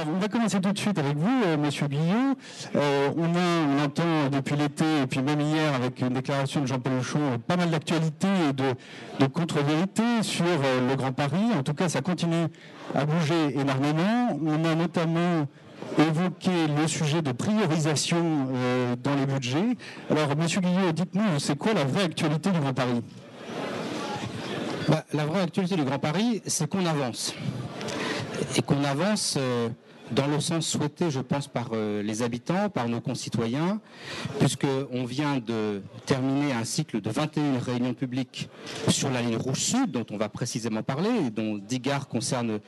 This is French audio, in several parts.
Alors, on va commencer tout de suite avec vous, Monsieur Guillot. On entend depuis l'été, et puis même hier, avec une déclaration de Jean Pélenchon, pas mal d'actualités et de contre-vérités sur le Grand Paris. En tout cas, ça continue à bouger énormément. On a notamment évoqué le sujet de priorisation dans les budgets. Alors, Monsieur Guillot, dites-nous, c'est quoi la vraie actualité du Grand Paris ? La vraie actualité du Grand Paris, c'est qu'on avance. Et qu'on avance dans le sens souhaité, je pense, par les habitants, par nos concitoyens, puisqu'on vient de terminer un cycle de 21 réunions publiques sur la ligne rouge sud, dont on va précisément parler, et dont 10 gares concernent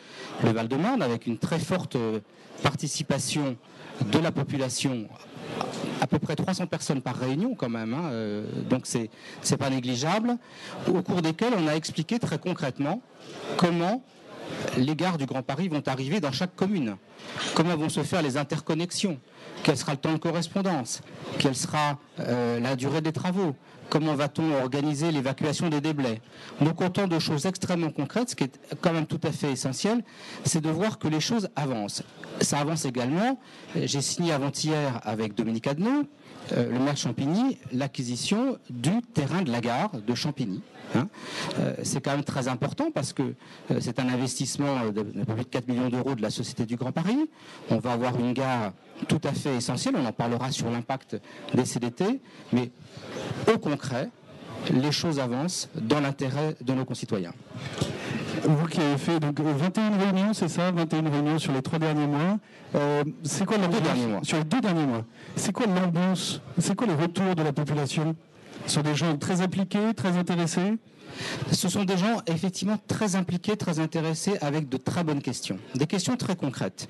le Val-de-Marne, avec une très forte participation de la population, à peu près 300 personnes par réunion quand même, donc c'est pas négligeable, au cours desquelles on a expliqué très concrètement comment les gares du Grand Paris vont arriver dans chaque commune, comment vont se faire les interconnexions, quel sera le temps de correspondance, quelle sera la durée des travaux, comment va-t-on organiser l'évacuation des déblais. Donc autant de choses extrêmement concrètes. Ce qui est quand même tout à fait essentiel, c'est de voir que les choses avancent. Ça avance également. J'ai signé avant-hier avec Dominique Adneau, le maire de Champigny, l'acquisition du terrain de la gare de Champigny. C'est quand même très important parce que c'est un investissement de plus de 4 millions d'euros de la Société du Grand Paris. On va avoir une gare tout à fait essentielle, on en parlera sur l'impact des CDT, mais au concret, les choses avancent dans l'intérêt de nos concitoyens. Vous qui avez fait donc 21 réunions, c'est ça, 21 réunions sur les 3 derniers mois. C'est quoi l'ambiance sur les 2 derniers mois? C'est quoi l'ambiance? C'est quoi le retour de la population? Ce sont des gens très impliqués, très intéressés? Ce sont des gens effectivement très impliqués, très intéressés, avec de très bonnes questions. Des questions très concrètes.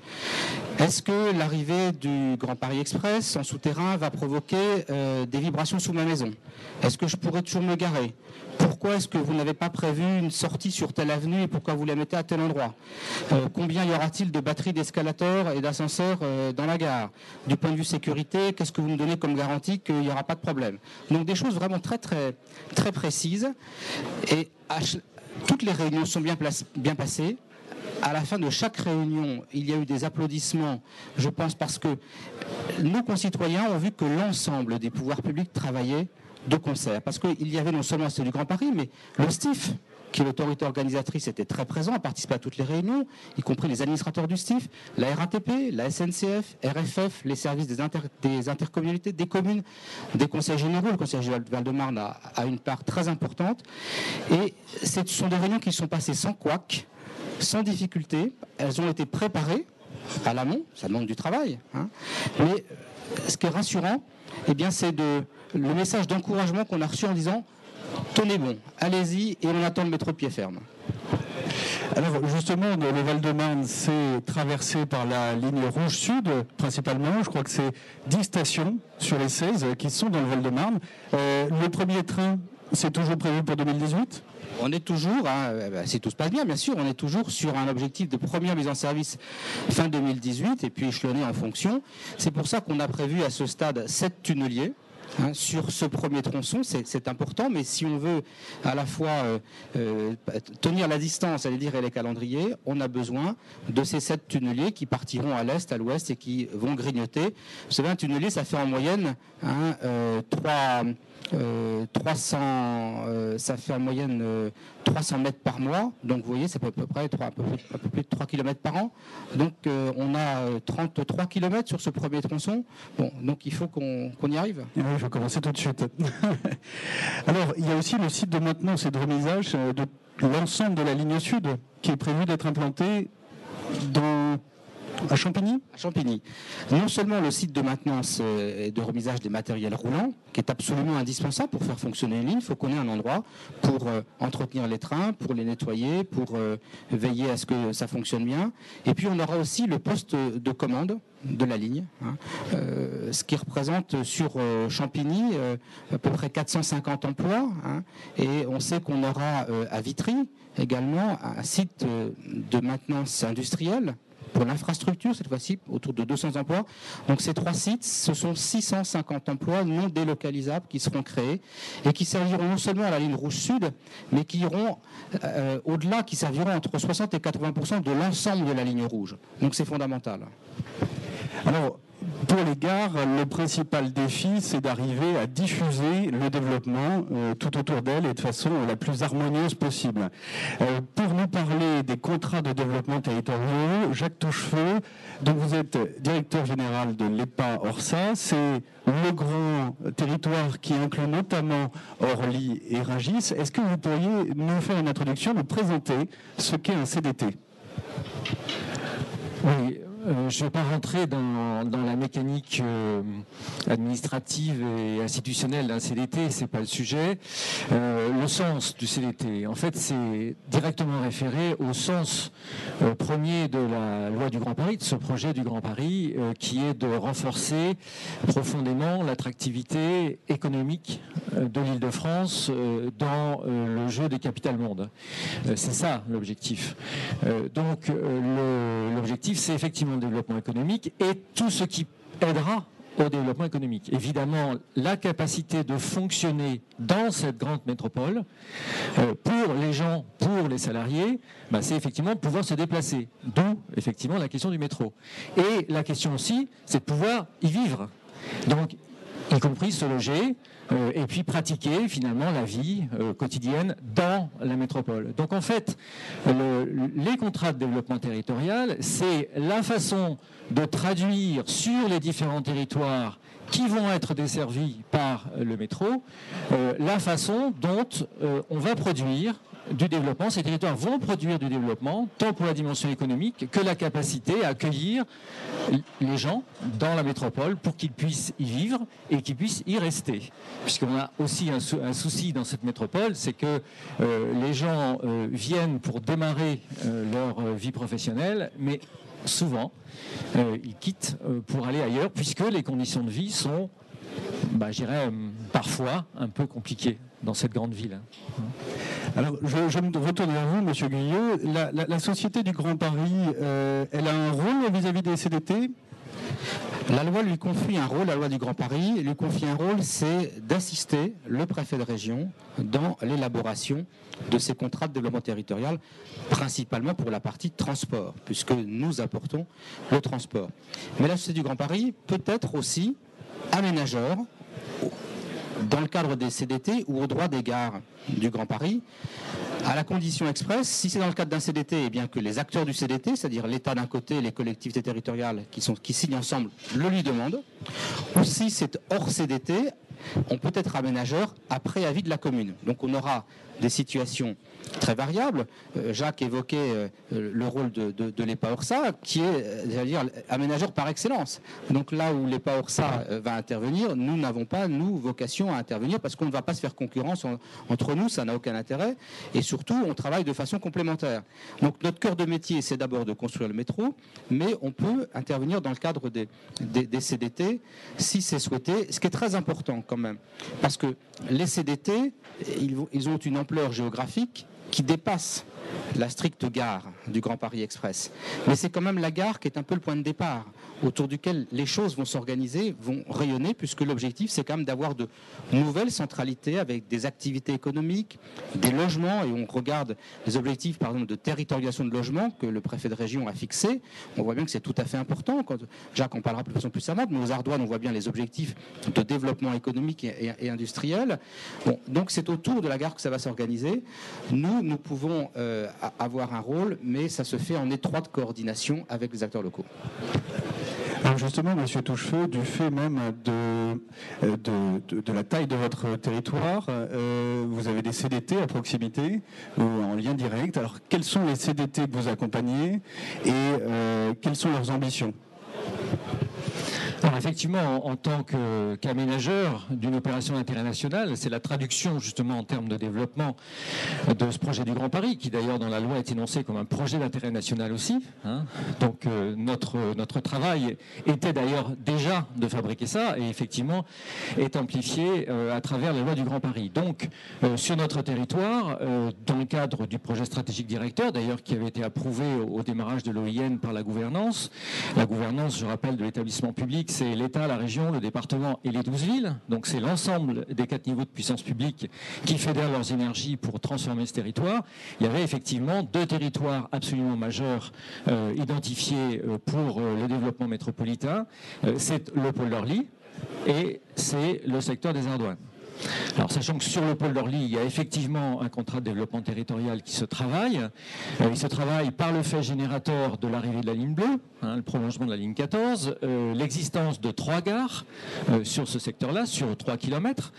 Est-ce que l'arrivée du Grand Paris Express en souterrain va provoquer des vibrations sous ma maison? Est-ce que je pourrais toujours me garer? Pourquoi est-ce que vous n'avez pas prévu une sortie sur telle avenue et pourquoi vous la mettez à tel endroit? Combien y aura-t-il de batteries d'escalators et d'ascenseurs dans la gare? Du point de vue sécurité, qu'est-ce que vous me donnez comme garantie qu'il n'y aura pas de problème? Donc des choses vraiment très très très précises. Et toutes les réunions sont bien passées. À la fin de chaque réunion, il y a eu des applaudissements, je pense, parce que nos concitoyens ont vu que l'ensemble des pouvoirs publics travaillaient de concert. Parce qu'il y avait non seulement ceux du Grand Paris, mais le STIF, qui est l'autorité organisatrice, était très présent, a participé à toutes les réunions, y compris les administrateurs du STIF, la RATP, la SNCF, RFF, les services des intercommunalités, des communes, des conseils généraux. Le conseil général de Val-de-Marne a une part très importante. Et ce sont des réunions qui sont passées sans couac, sans difficulté. Elles ont été préparées à l'amont, ça demande du travail. Mais ce qui est rassurant, c'est le message d'encouragement qu'on a reçu en disant « tenez bon, allez-y et on attend le métro de pied ferme ». Alors justement, le Val-de-Marne, c'est traversé par la ligne rouge sud, principalement. Je crois que c'est 10 stations sur les 16 qui sont dans le Val-de-Marne. Le premier train, c'est toujours prévu pour 2018 ? On est toujours, si tout se passe bien sûr, on est toujours sur un objectif de première mise en service fin 2018 et puis échelonné en fonction. C'est pour ça qu'on a prévu à ce stade 7 tunneliers. Sur ce premier tronçon, c'est important, mais si on veut à la fois tenir la distance, et les calendriers, on a besoin de ces 7 tunneliers qui partiront à l'est, à l'ouest et qui vont grignoter. Vous savez, un tunnelier, ça fait en moyenne 300 mètres par mois, donc vous voyez, c'est à peu près un peu plus de 3 km par an. Donc on a 33 km sur ce premier tronçon. Bon, donc il faut qu'on y arrive. Oui, je vais commencer tout de suite. Alors, il y a aussi le site de maintenance et de remisage de l'ensemble de la ligne sud qui est prévu d'être implanté à Champigny ? À Champigny. Non seulement le site de maintenance et de remisage des matériels roulants, qui est absolument indispensable pour faire fonctionner une ligne, il faut qu'on ait un endroit pour entretenir les trains, pour les nettoyer, pour veiller à ce que ça fonctionne bien. Et puis on aura aussi le poste de commande de la ligne, ce qui représente sur Champigny à peu près 450 emplois. Et on sait qu'on aura à Vitry également un site de maintenance industrielle pour l'infrastructure, cette fois-ci, autour de 200 emplois. Donc ces 3 sites, ce sont 650 emplois non délocalisables qui seront créés et qui serviront non seulement à la ligne rouge sud, mais qui iront au-delà, qui serviront entre 60 et 80% de l'ensemble de la ligne rouge. Donc c'est fondamental. Alors, pour les gares, le principal défi, c'est d'arriver à diffuser le développement tout autour d'elles et de façon la plus harmonieuse possible. Pour nous parler des contrats de développement territoriaux, Jacques Touchefeu, donc vous êtes directeur général de l'EPA-ORSA, c'est le grand territoire qui inclut notamment Orly et Rungis. Est-ce que vous pourriez nous faire une introduction, nous présenter ce qu'est un CDT ? Oui. Je ne vais pas rentrer dans la mécanique administrative et institutionnelle d'un CDT, c'est pas le sujet. Le sens du CDT, en fait, c'est directement référé au sens premier de la loi du Grand Paris, de ce projet du Grand Paris, qui est de renforcer profondément l'attractivité économique de l'Île-de-France dans le jeu des capitales mondes. C'est ça l'objectif. Donc l'objectif, c'est effectivement le développement économique et tout ce qui aidera au développement économique. Évidemment, la capacité de fonctionner dans cette grande métropole, pour les gens, pour les salariés, c'est effectivement pouvoir se déplacer. D'où, effectivement, la question du métro. Et la question aussi, c'est de pouvoir y vivre. Donc, y compris se loger, et puis pratiquer finalement la vie quotidienne dans la métropole. Donc en fait, les contrats de développement territorial, c'est la façon de traduire sur les différents territoires qui vont être desservis par le métro, la façon dont on va produire du développement. Ces territoires vont produire du développement, tant pour la dimension économique que la capacité à accueillir les gens dans la métropole pour qu'ils puissent y vivre et qu'ils puissent y rester. Puisqu'on a aussi un souci dans cette métropole, c'est que les gens viennent pour démarrer leur vie professionnelle, mais souvent, ils quittent pour aller ailleurs, puisque les conditions de vie sont, je dirais, parfois un peu compliquées dans cette grande ville. Alors, je me retourne vers vous, Monsieur Guyot. La Société du Grand Paris, elle a un rôle vis-à-vis des CDT ? La loi lui confie un rôle, la loi du Grand Paris lui confie un rôle, c'est d'assister le préfet de région dans l'élaboration de ces contrats de développement territorial, principalement pour la partie transport, puisque nous apportons le transport. Mais la Société du Grand Paris peut être aussi aménageur dans le cadre des CDT ou au droit des gares du Grand Paris, à la condition expresse, si c'est dans le cadre d'un CDT, eh bien que les acteurs du CDT, c'est-à-dire l'État d'un côté et les collectivités territoriales qui signent ensemble, le lui demandent, ou si c'est hors CDT, on peut être aménageur après avis de la commune. Donc on aura des situations très variables. Jacques évoquait le rôle de l'EPA-ORSA, qui est, j'allais dire, aménageur par excellence. Donc là où l'EPA-ORSA va intervenir, nous n'avons pas, nous, vocation à intervenir, parce qu'on ne va pas se faire concurrence entre nous, ça n'a aucun intérêt. Et surtout, on travaille de façon complémentaire. Donc notre cœur de métier, c'est d'abord de construire le métro, mais on peut intervenir dans le cadre des CDT, si c'est souhaité, ce qui est très important quand même. Parce que les CDT, ils ont une ampleur géographique qui dépasse la stricte gare du Grand Paris Express. Mais c'est quand même la gare qui est un peu le point de départ, autour duquel les choses vont s'organiser, vont rayonner, puisque l'objectif, c'est quand même d'avoir de nouvelles centralités avec des activités économiques, des logements, et on regarde les objectifs, par exemple, de territorialisation de logements que le préfet de région a fixés. On voit bien que c'est tout à fait important. Jacques en parlera de façon plus savante, mais aux Ardoines, on voit bien les objectifs de développement économique et industriel. Bon, donc c'est autour de la gare que ça va s'organiser. Nous pouvons avoir un rôle, mais ça se fait en étroite coordination avec les acteurs locaux. Alors justement, Monsieur Touchefeu, du fait même de la taille de votre territoire, vous avez des CDT à proximité, en lien direct. Alors, quels sont les CDT que vous accompagnez et quelles sont leurs ambitions ? Alors effectivement, en tant qu'aménageur d'une opération d'intérêt national, c'est la traduction justement en termes de développement de ce projet du Grand Paris, qui d'ailleurs dans la loi est énoncé comme un projet d'intérêt national aussi. Donc notre travail était d'ailleurs déjà de fabriquer ça et effectivement est amplifié à travers la loi du Grand Paris. Donc sur notre territoire, dans le cadre du projet stratégique directeur, d'ailleurs qui avait été approuvé au démarrage de l'OIN par la gouvernance, je rappelle, de l'établissement public, c'est l'État, la région, le département et les 12 villes. Donc c'est l'ensemble des 4 niveaux de puissance publique qui fédèrent leurs énergies pour transformer ce territoire. Il y avait effectivement 2 territoires absolument majeurs identifiés pour le développement métropolitain. C'est le pôle d'Orly et c'est le secteur des Ardoines. Alors, sachant que sur le pôle d'Orly, il y a effectivement un contrat de développement territorial qui se travaille. Il se travaille par le fait générateur de l'arrivée de la ligne bleue, le prolongement de la ligne 14, l'existence de 3 gares sur ce secteur-là, sur 3 km.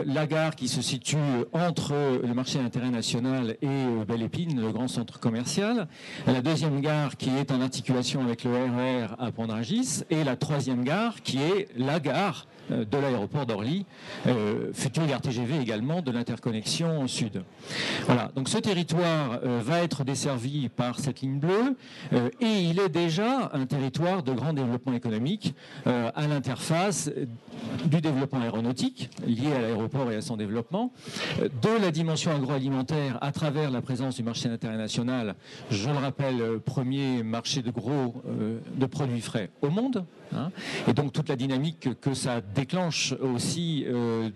La gare qui se situe entre le marché d'intérêt national et Belle-Épine, le grand centre commercial. La deuxième gare qui est en articulation avec le RER à Pont-d'Argis. Et la troisième gare qui est la gare de l'aéroport d'Orly, future gare TGV également de l'interconnexion sud. Voilà, donc ce territoire va être desservi par cette ligne bleue et il est déjà un territoire de grand développement économique à l'interface du développement aéronautique lié à l'aéroport et à son développement, de la dimension agroalimentaire à travers la présence du marché d'intérêt national, je le rappelle, premier marché de gros de produits frais au monde, et donc toute la dynamique que ça déclenche aussi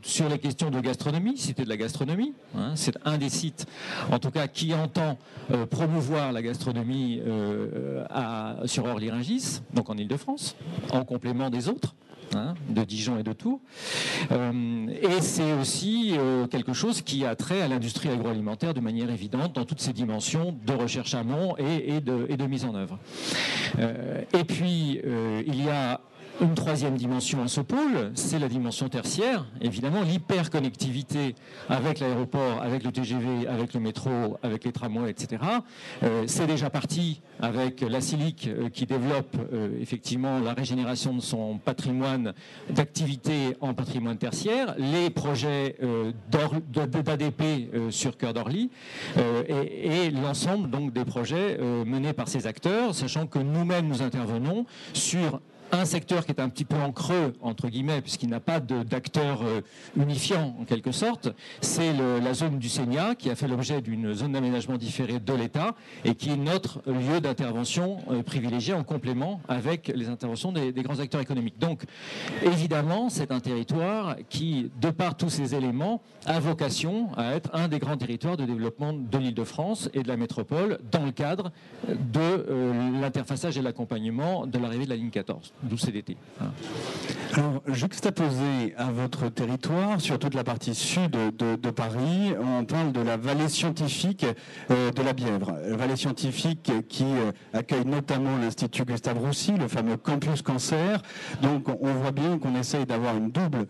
sur les questions de gastronomie, cité de la gastronomie, c'est un des sites en tout cas qui entend promouvoir la gastronomie sur Orly-Rungis, donc en Ile-de-France, en complément des autres, de Dijon et de Tours. Et c'est aussi quelque chose qui a trait à l'industrie agroalimentaire de manière évidente dans toutes ses dimensions de recherche amont et de mise en œuvre. Et puis, il y a une troisième dimension à ce pôle, c'est la dimension tertiaire. Évidemment, l'hyperconnectivité avec l'aéroport, avec le TGV, avec le métro, avec les tramways, etc. C'est déjà parti avec la Silic qui développe effectivement la régénération de son patrimoine d'activité en patrimoine tertiaire, les projets d'ADP sur Cœur d'Orly et l'ensemble donc des projets menés par ces acteurs, sachant que nous-mêmes nous intervenons sur un secteur qui est un petit peu en creux, entre guillemets, puisqu'il n'a pas d'acteur unifiant, en quelque sorte, c'est la zone du Sénia, qui a fait l'objet d'une zone d'aménagement différé de l'État, et qui est notre lieu d'intervention privilégié en complément avec les interventions des grands acteurs économiques. Donc, évidemment, c'est un territoire qui, de par tous ces éléments, a vocation à être un des grands territoires de développement de l'Île-de-France et de la métropole, dans le cadre de l'interfaçage et l'accompagnement de l'arrivée de la ligne 14. D'où CDT. Alors, juxtaposé à votre territoire, sur toute la partie sud de Paris, on parle de la vallée scientifique de la Bièvre. Vallée scientifique qui accueille notamment l'Institut Gustave Roussy, le fameux campus cancer. Donc, on voit bien qu'on essaye d'avoir une double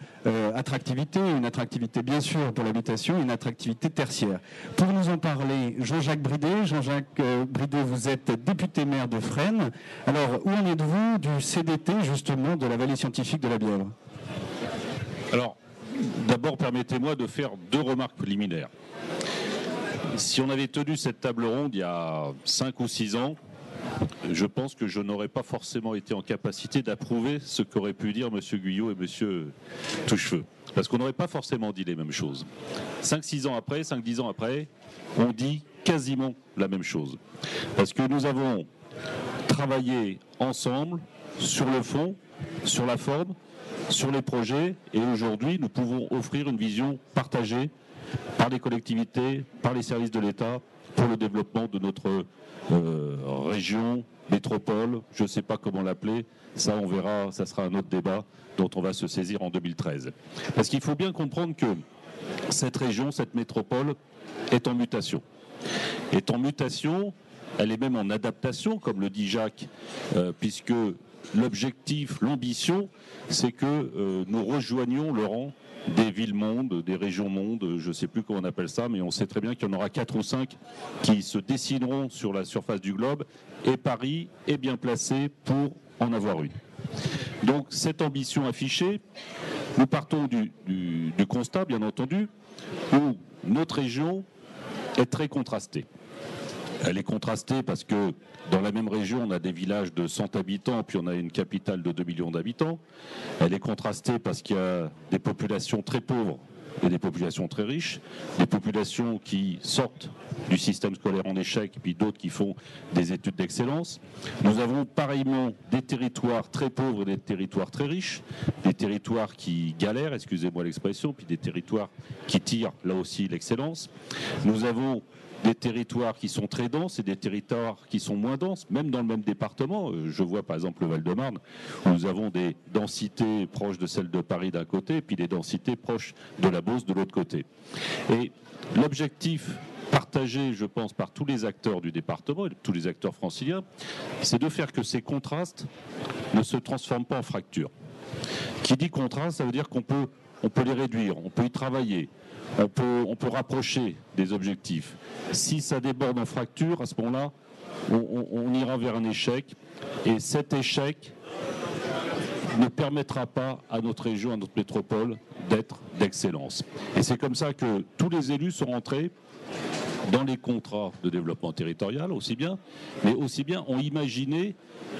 attractivité, une attractivité bien sûr pour l'habitation et une attractivité tertiaire. Pour nous en parler, Jean-Jacques Bridet. Jean-Jacques Bridet, vous êtes député maire de Fresnes. Alors, où en êtes-vous du CDT justement de la vallée scientifique de la Bièvre? Alors, d'abord, permettez-moi de faire 2 remarques préliminaires. Si on avait tenu cette table ronde il y a 5 ou 6 ans, je pense que je n'aurais pas forcément été en capacité d'approuver ce qu'auraient pu dire M. Guyot et M. Touchefeu. Parce qu'on n'aurait pas forcément dit les mêmes choses. 5-6 ans après, 5-10 ans après, on dit quasiment la même chose. Parce que nous avons travaillé ensemble sur le fond, sur la forme, sur les projets, et aujourd'hui nous pouvons offrir une vision partagée par les collectivités, par les services de l'État pour le développement de notre région, métropole, je ne sais pas comment l'appeler, ça on verra, ça sera un autre débat dont on va se saisir en 2013. Parce qu'il faut bien comprendre que cette région, cette métropole est en mutation. Est en mutation, elle est même en adaptation, comme le dit Jacques, puisque l'objectif, l'ambition, c'est que nous rejoignions le rang des villes-mondes, des régions-mondes, je ne sais plus comment on appelle ça, mais on sait très bien qu'il y en aura 4 ou 5 qui se dessineront sur la surface du globe, et Paris est bien placé pour en avoir une. Donc cette ambition affichée, nous partons du constat, bien entendu, où notre région est très contrastée. Elle est contrastée parce que dans la même région, on a des villages de 100 habitants, puis on a une capitale de 2 millions d'habitants. Elle est contrastée parce qu'il y a des populations très pauvres et des populations très riches, des populations qui sortent du système scolaire en échec, puis d'autres qui font des études d'excellence. Nous avons pareillement des territoires très pauvres et des territoires très riches, des territoires qui galèrent, excusez-moi l'expression, puis des territoires qui tirent là aussi l'excellence. Nous avons des territoires qui sont très denses et des territoires qui sont moins denses, même dans le même département. Je vois par exemple le Val-de-Marne, où nous avons des densités proches de celles de Paris d'un côté, et puis des densités proches de la Beauce de l'autre côté. Et l'objectif partagé, je pense, par tous les acteurs du département, et tous les acteurs franciliens, c'est de faire que ces contrastes ne se transforment pas en fractures. Qui dit contraste, ça veut dire qu'on peut les réduire, on peut y travailler. On peut rapprocher des objectifs. Si ça déborde en fracture, à ce moment-là, on ira vers un échec. Et cet échec ne permettra pas à notre région, à notre métropole, d'être d'excellence. Et c'est comme ça que tous les élus sont rentrés dans les contrats de développement territorial, aussi bien ont imaginé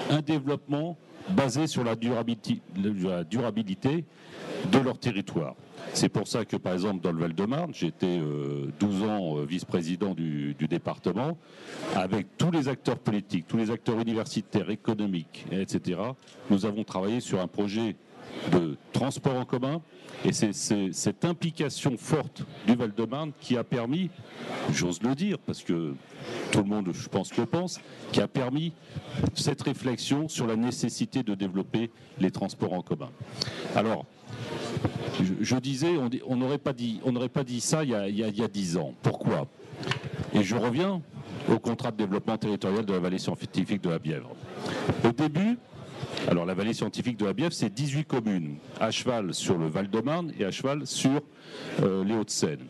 un développement basé sur la durabilité de leur territoire. C'est pour ça que, par exemple, dans le Val-de-Marne, j'étais 12 ans vice-président du département, avec tous les acteurs politiques, tous les acteurs universitaires, économiques, etc. Nous avons travaillé sur un projet de transport en commun, et c'est cette implication forte du Val-de-Marne qui a permis, j'ose le dire, parce que tout le monde, je pense, le pense, qui a permis cette réflexion sur la nécessité de développer les transports en commun. Alors, je disais, on n'aurait pas dit ça il y a 10 ans. Pourquoi ? Et je reviens au contrat de développement territorial de la vallée scientifique de la Bièvre. Au début, alors la vallée scientifique de la Bièvre, c'est 18 communes, à cheval sur le Val-de-Marne et à cheval sur les Hauts-de-Seine.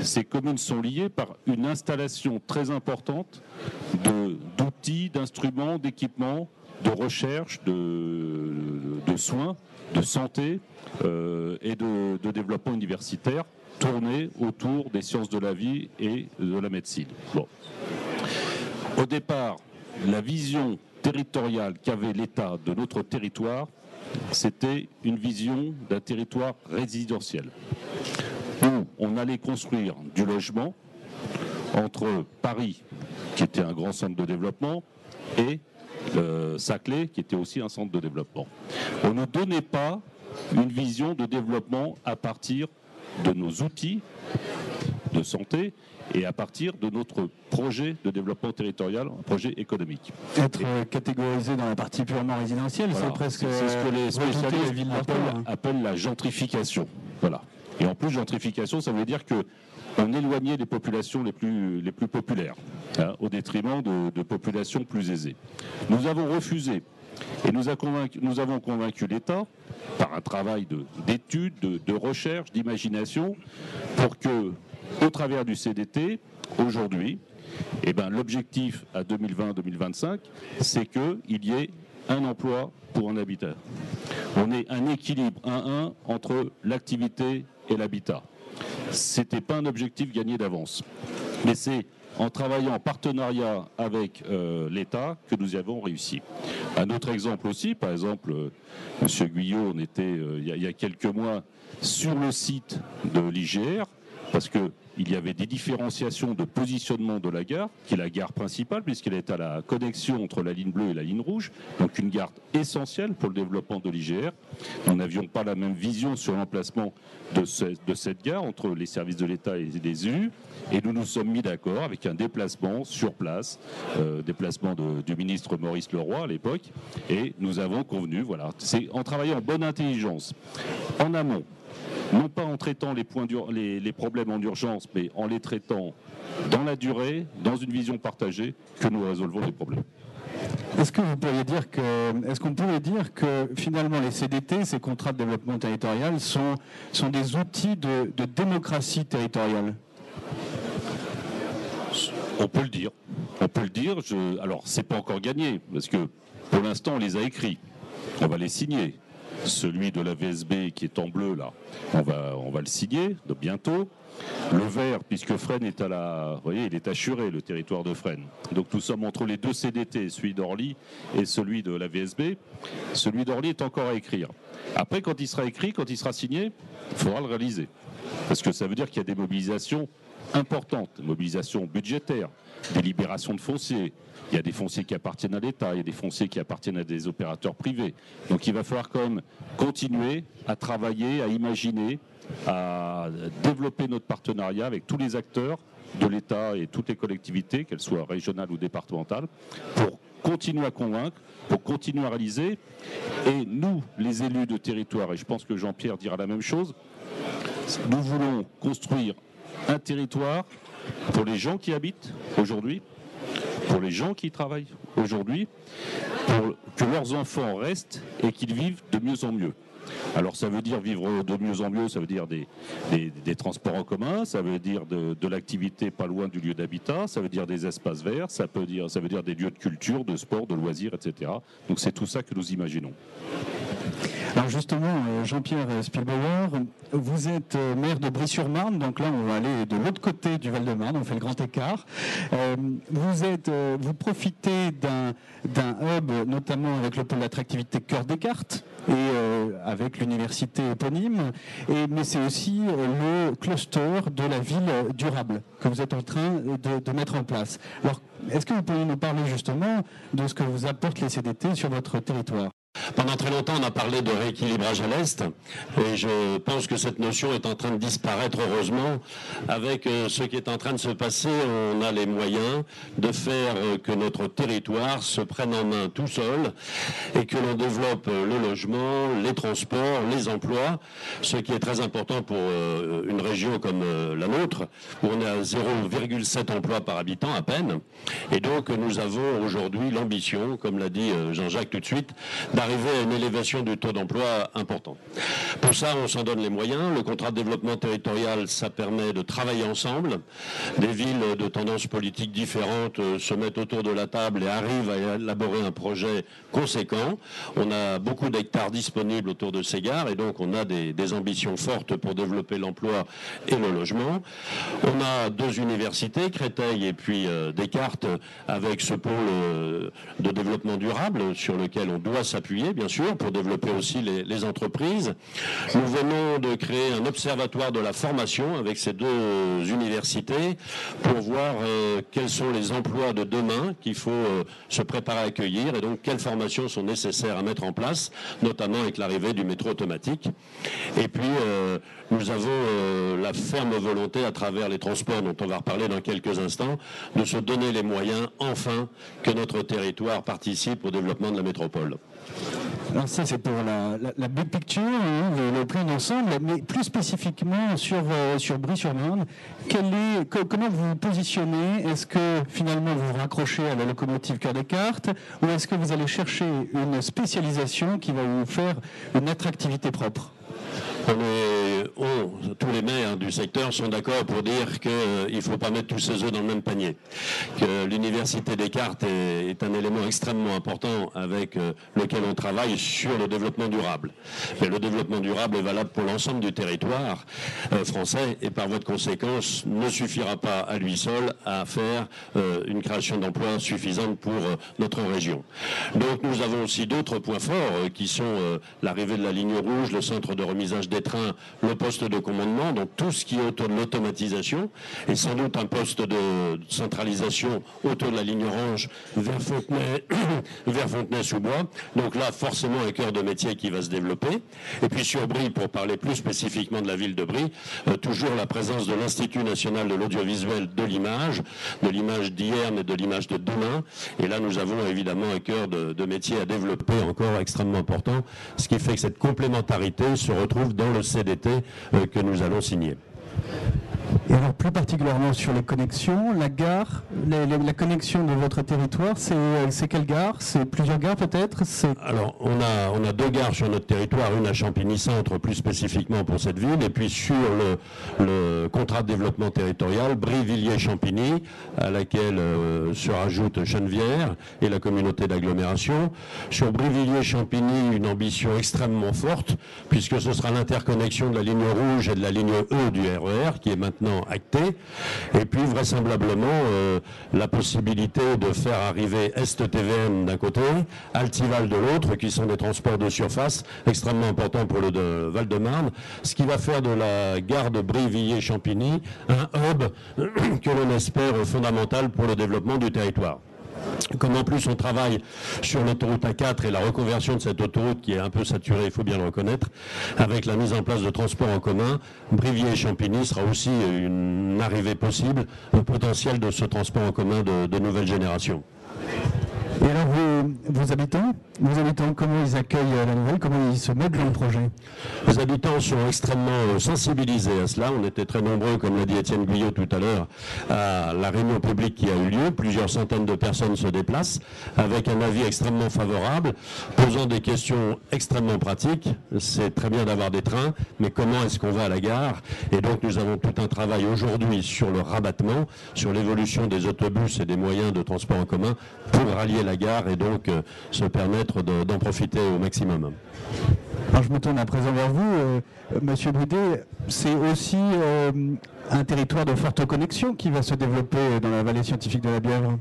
Ces communes sont liées par une installation très importante d'outils, d'instruments, d'équipements, de recherche, de soins, de santé et de développement universitaire tournés autour des sciences de la vie et de la médecine. Bon. Au départ, la vision territoriale qu'avait l'État de notre territoire, c'était une vision d'un territoire résidentiel, où on allait construire du logement entre Paris, qui était un grand centre de développement, et Saclay, qui était aussi un centre de développement. On ne donnait pas une vision de développement à partir de nos outils de santé et à partir de notre projet de développement territorial, un projet économique. Être catégorisé dans la partie purement résidentielle, voilà. C'est presque c'est ce que les spécialistes hein. appellent la gentrification. Voilà. Et en plus, gentrification, ça veut dire que on éloignait les populations les plus populaires, hein, au détriment de populations plus aisées. Nous avons refusé, et nous avons convaincu l'État, par un travail d'études, de recherche, d'imagination, pour que, au travers du CDT, aujourd'hui, l'objectif à 2020-2025, c'est qu'il y ait un emploi pour un habitat. On ait un équilibre 1-1 entre l'activité et l'habitat. Ce n'était pas un objectif gagné d'avance, mais c'est en travaillant en partenariat avec l'État que nous y avons réussi. Un autre exemple aussi, par exemple, M. Guyot, on était il y a quelques mois sur le site de l'IGR, parce qu'il y avait des différenciations de positionnement de la gare, qui est la gare principale, puisqu'elle est à la connexion entre la ligne bleue et la ligne rouge, donc une gare essentielle pour le développement de l'IGR. Nous n'avions pas la même vision sur l'emplacement de cette gare entre les services de l'État et les élus, et nous nous sommes mis d'accord avec un déplacement sur place, déplacement du ministre Maurice Leroy à l'époque, et nous avons convenu, voilà, c'est en travaillant en bonne intelligence, en amont, non pas en traitant les problèmes en urgence, mais en les traitant dans la durée, dans une vision partagée, que nous résolvons les problèmes. Est-ce qu'on pourrait dire que finalement les CDT, ces contrats de développement territorial, sont des outils de démocratie territoriale ? On peut le dire. Alors, c'est pas encore gagné, parce que pour l'instant, on les a écrits. On va les signer. celui de la VSB qui est en bleu là, on va le signer de bientôt. Le vert, puisque Fresnes est vous voyez, il est assuré, le territoire de Fresnes. Donc nous sommes entre les deux CDT, celui d'Orly et celui de la VSB. Celui d'Orly est encore à écrire. Après, quand il sera écrit, quand il sera signé, il faudra le réaliser. Parce que ça veut dire qu'il y a des mobilisations importantes, des mobilisations budgétaires, des libérations de fonciers. Il y a des fonciers qui appartiennent à l'État, il y a des fonciers qui appartiennent à des opérateurs privés. Donc il va falloir quand même continuer à travailler, à imaginer, à développer notre partenariat avec tous les acteurs de l'État et toutes les collectivités, qu'elles soient régionales ou départementales, pour continuer à convaincre, pour continuer à réaliser. Et nous, les élus de territoire, et je pense que Jean-Pierre dira la même chose, nous voulons construire un territoire pour les gens qui habitent aujourd'hui, pour les gens qui travaillent aujourd'hui, pour que leurs enfants restent et qu'ils vivent de mieux en mieux. Alors ça veut dire vivre de mieux en mieux, ça veut dire des transports en commun, ça veut dire de l'activité pas loin du lieu d'habitat, ça veut dire des espaces verts, ça veut dire des lieux de culture, de sport, de loisirs, etc. Donc c'est tout ça que nous imaginons. Alors justement, Jean-Pierre Spielbauer, vous êtes maire de Brie-sur-Marne, donc là on va aller de l'autre côté du Val-de-Marne, on fait le grand écart. Vous profitez d'un hub, notamment avec le pôle d'attractivité Cœur des Cartes et avec l'université éponyme, mais c'est aussi le cluster de la ville durable que vous êtes en train de mettre en place. Alors, est-ce que vous pourriez nous parler justement de ce que vous apportent les CDT sur votre territoire ? Pendant très longtemps, on a parlé de rééquilibrage à l'Est, et je pense que cette notion est en train de disparaître, heureusement. Avec ce qui est en train de se passer, on a les moyens de faire que notre territoire se prenne en main tout seul, et que l'on développe le logement, les transports, les emplois, ce qui est très important pour une région comme la nôtre, où on est à 0,7 emplois par habitant à peine. Et donc, nous avons aujourd'hui l'ambition, comme l'a dit Jean-Jacques tout de suite, d'arriver à une élévation du taux d'emploi important. Pour ça, on s'en donne les moyens. Le contrat de développement territorial, ça permet de travailler ensemble. Des villes de tendances politiques différentes se mettent autour de la table et arrivent à élaborer un projet conséquent. On a beaucoup d'hectares disponibles autour de ces gares et donc on a des ambitions fortes pour développer l'emploi et le logement. On a deux universités, Créteil et puis Descartes, avec ce pôle de développement durable sur lequel on doit s'appuyer, bien sûr, pour développer aussi les entreprises. Nous venons de créer un observatoire de la formation avec ces deux universités pour voir quels sont les emplois de demain qu'il faut se préparer à accueillir et donc quelles formations sont nécessaires à mettre en place, notamment avec l'arrivée du métro automatique. Et puis, nous avons la ferme volonté, à travers les transports dont on va reparler dans quelques instants, de se donner les moyens, enfin, que notre territoire participe au développement de la métropole. Alors ça, c'est pour la big picture, hein, le plan d'ensemble, mais plus spécifiquement sur Brie-sur-Marne, comment vous vous positionnez? Est-ce que finalement vous vous raccrochez à la locomotive Cœur des Cartes, ou est-ce que vous allez chercher une spécialisation qui va vous faire une attractivité propre? Tous les maires du secteur sont d'accord pour dire qu'il ne faut pas mettre tous ses œufs dans le même panier. Que l'université Descartes est un élément extrêmement important avec lequel on travaille sur le développement durable. Mais le développement durable est valable pour l'ensemble du territoire français et par voie de conséquence ne suffira pas à lui seul à faire une création d'emplois suffisante pour notre région. Donc nous avons aussi d'autres points forts qui sont l'arrivée de la ligne rouge, le centre de remisage des trains, le poste de commandement, donc tout ce qui est autour de l'automatisation, et sans doute un poste de centralisation autour de la ligne orange vers Fontenay-sous-Bois. Donc là, forcément, un cœur de métier qui va se développer. Et puis sur Brie, pour parler plus spécifiquement de la ville de Brie, toujours la présence de l'Institut national de l'audiovisuel de l'image d'hier, mais de l'image de demain. Et là, nous avons évidemment un cœur de métier à développer encore extrêmement important, ce qui fait que cette complémentarité se retrouve dans le CDT que nous allons signer. Et alors plus particulièrement sur les connexions, la gare, la connexion de votre territoire, c'est quelle gare? C'est plusieurs gares peut-être? Alors on a 2 gares sur notre territoire, une à Champigny-Centre plus spécifiquement pour cette ville, et puis sur le contrat de développement territorial, Brie-Villiers-Champigny, à laquelle se rajoute Chenevière et la communauté d'agglomération. Sur Brie-Villiers-Champigny, une ambition extrêmement forte, puisque ce sera l'interconnexion de la ligne rouge et de la ligne E du RER, qui est maintenant actée, et puis vraisemblablement la possibilité de faire arriver Est-TVM d'un côté, Altival de l'autre, qui sont des transports de surface extrêmement importants pour le Val-de-Marne, ce qui va faire de la gare de Brie-Villiers-Champigny un hub que l'on espère fondamental pour le développement du territoire. Comme en plus on travaille sur l'autoroute A4 et la reconversion de cette autoroute qui est un peu saturée, il faut bien le reconnaître, avec la mise en place de transports en commun, Briviers-Champigny sera aussi une arrivée possible, le potentiel de ce transport en commun de nouvelle génération. Et alors vos habitants, comment ils accueillent la nouvelle, comment ils se mettent dans le projet? Les habitants sont extrêmement sensibilisés à cela. On était très nombreux, comme l'a dit Étienne Guyot tout à l'heure, à la réunion publique qui a eu lieu. Plusieurs centaines de personnes se déplacent avec un avis extrêmement favorable, posant des questions extrêmement pratiques. C'est très bien d'avoir des trains, mais comment est-ce qu'on va à la gare? Et donc nous avons tout un travail aujourd'hui sur le rabattement, sur l'évolution des autobus et des moyens de transport en commun pour rallier la gare et donc se permettre d'en profiter au maximum. Alors je me tourne à présent vers vous, Monsieur Boudet. C'est aussi un territoire de forte connexion qui va se développer dans la vallée scientifique de la Bièvre.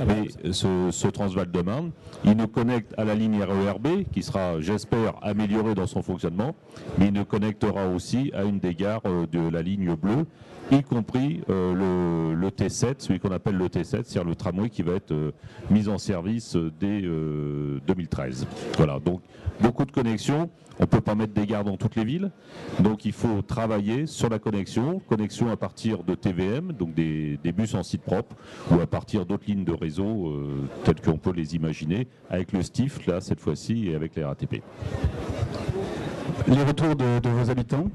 Mais ce Transval-de-Marne, il nous connecte à la ligne RERB, qui sera, j'espère, améliorée dans son fonctionnement, mais il nous connectera aussi à une des gares de la ligne bleue, y compris le T7, celui qu'on appelle le T7, c'est-à-dire le tramway qui va être mis en service dès 2013. Voilà, donc beaucoup de connexions. On ne peut pas mettre des gares dans toutes les villes, donc il faut travailler sur la connexion à partir de TVM, donc des bus en site propre, ou à partir d'autres lignes de réseau telles qu'on peut les imaginer, avec le STIF, là, cette fois-ci, et avec les RATP. Les retours de vos habitants?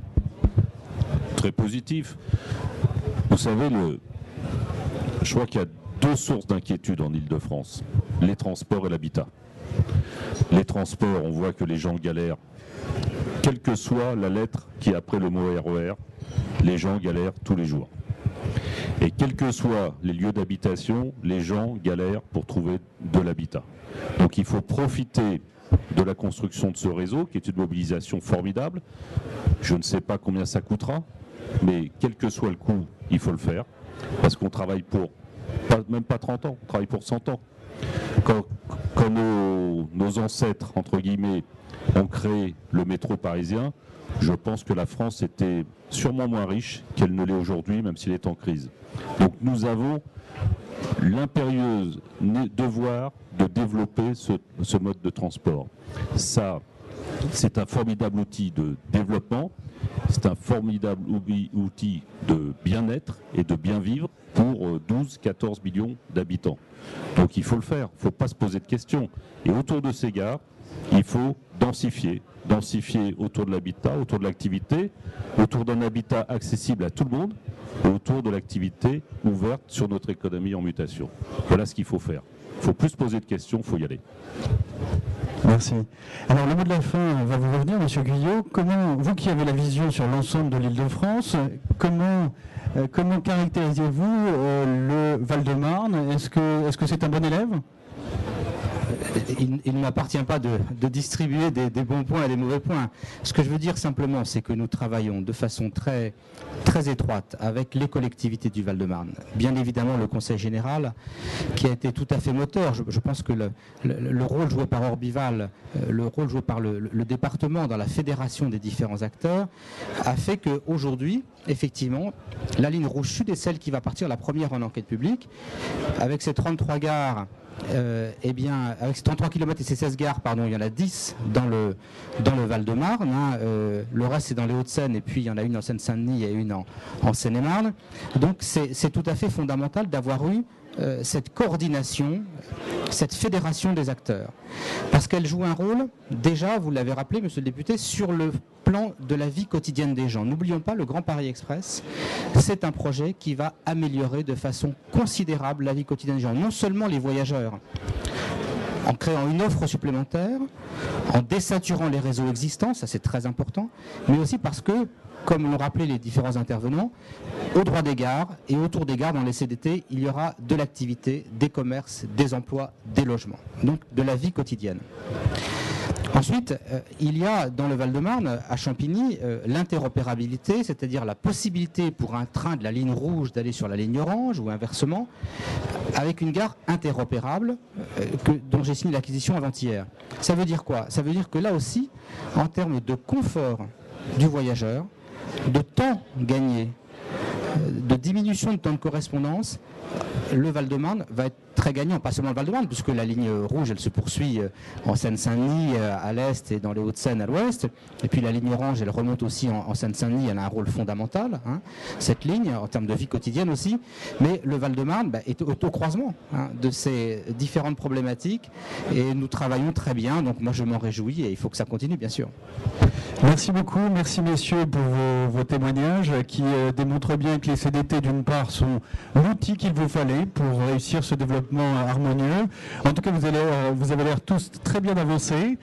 Très positif. Vous savez, je crois qu'il y a 2 sources d'inquiétude en Île-de-France, les transports et l'habitat. Les transports, on voit que les gens galèrent. Quelle que soit la lettre qui est après le mot RER, les gens galèrent tous les jours. Et quels que soient les lieux d'habitation, les gens galèrent pour trouver de l'habitat. Donc il faut profiter de la construction de ce réseau, qui est une mobilisation formidable. Je ne sais pas combien ça coûtera, mais quel que soit le coût, il faut le faire, parce qu'on travaille pour, même pas 30 ans, on travaille pour 100 ans. Quand nos ancêtres, entre guillemets, ont créé le métro parisien, je pense que la France était sûrement moins riche qu'elle ne l'est aujourd'hui, même s'il est en crise. Donc nous avons l'impérieuse devoir de développer ce mode de transport. Ça, c'est un formidable outil de développement, c'est un formidable outil de bien-être et de bien vivre pour 12-14 millions d'habitants. Donc il faut le faire, il ne faut pas se poser de questions. Et autour de ces gares, il faut densifier autour de l'habitat, autour de l'activité, autour d'un habitat accessible à tout le monde, et autour de l'activité ouverte sur notre économie en mutation. Voilà ce qu'il faut faire. Il ne faut plus se poser de questions, il faut y aller. Merci. Alors le mot de la fin va vous revenir, Monsieur Guyot. Comment, vous qui avez la vision sur l'ensemble de l'Île-de-France, comment caractérisez-vous le Val-de-Marne? Est-ce que c'est un bon élève? Il ne m'appartient pas de distribuer des bons points et des mauvais points. Ce que je veux dire simplement, c'est que nous travaillons de façon très, très étroite avec les collectivités du Val-de-Marne. Bien évidemment, le Conseil général, qui a été tout à fait moteur. Je pense que le rôle joué par Orbival, le rôle joué par le département dans la fédération des différents acteurs, a fait qu'aujourd'hui, effectivement, la ligne rouge sud est celle qui va partir la première en enquête publique, avec ses 33 gares. Avec ces 33 km et ces 16 gares, il y en a 10 dans le Val-de-Marne. Le reste, c'est dans les Hauts-de-Seine, et puis il y en a une en Seine-Saint-Denis et une en Seine-et-Marne. Donc c'est tout à fait fondamental d'avoir eu cette coordination, cette fédération des acteurs. Parce qu'elle joue un rôle, déjà, vous l'avez rappelé, monsieur le député, sur le plan de la vie quotidienne des gens. N'oublions pas, le Grand Paris Express, c'est un projet qui va améliorer de façon considérable la vie quotidienne des gens. Non seulement les voyageurs, en créant une offre supplémentaire, en désaturant les réseaux existants, ça c'est très important, mais aussi parce que, comme l'ont rappelé les différents intervenants, au droit des gares et autour des gares dans les CDT, il y aura de l'activité, des commerces, des emplois, des logements, donc de la vie quotidienne. Ensuite, il y a dans le Val-de-Marne, à Champigny, l'interopérabilité, c'est-à-dire la possibilité pour un train de la ligne rouge d'aller sur la ligne orange ou inversement, avec une gare interopérable dont j'ai signé l'acquisition avant-hier. Ça veut dire quoi? Ça veut dire que là aussi, en termes de confort du voyageur, de temps gagné, de diminution de temps de correspondance, le Val-de-Marne va être très gagnant, pas seulement le Val-de-Marne, puisque la ligne rouge, elle se poursuit en Seine-Saint-Denis à l'est et dans les Hauts-de-Seine à l'ouest. Et puis la ligne orange, elle remonte aussi en Seine-Saint-Denis, elle a un rôle fondamental, cette ligne, en termes de vie quotidienne aussi. Mais le Val-de-Marne est au croisement de ces différentes problématiques et nous travaillons très bien. Donc moi, je m'en réjouis et il faut que ça continue, bien sûr. Merci beaucoup, merci messieurs pour vos témoignages qui démontrent bien que les CDT d'une part sont l'outil qu'il vous fallait pour réussir ce développement harmonieux. En tout cas, vous avez l'air tous très bien avancés.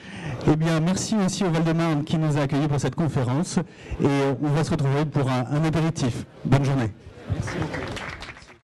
Eh bien, merci aussi au Val-de-Marne qui nous a accueillis pour cette conférence et on va se retrouver pour un apéritif. Bonne journée. Merci beaucoup.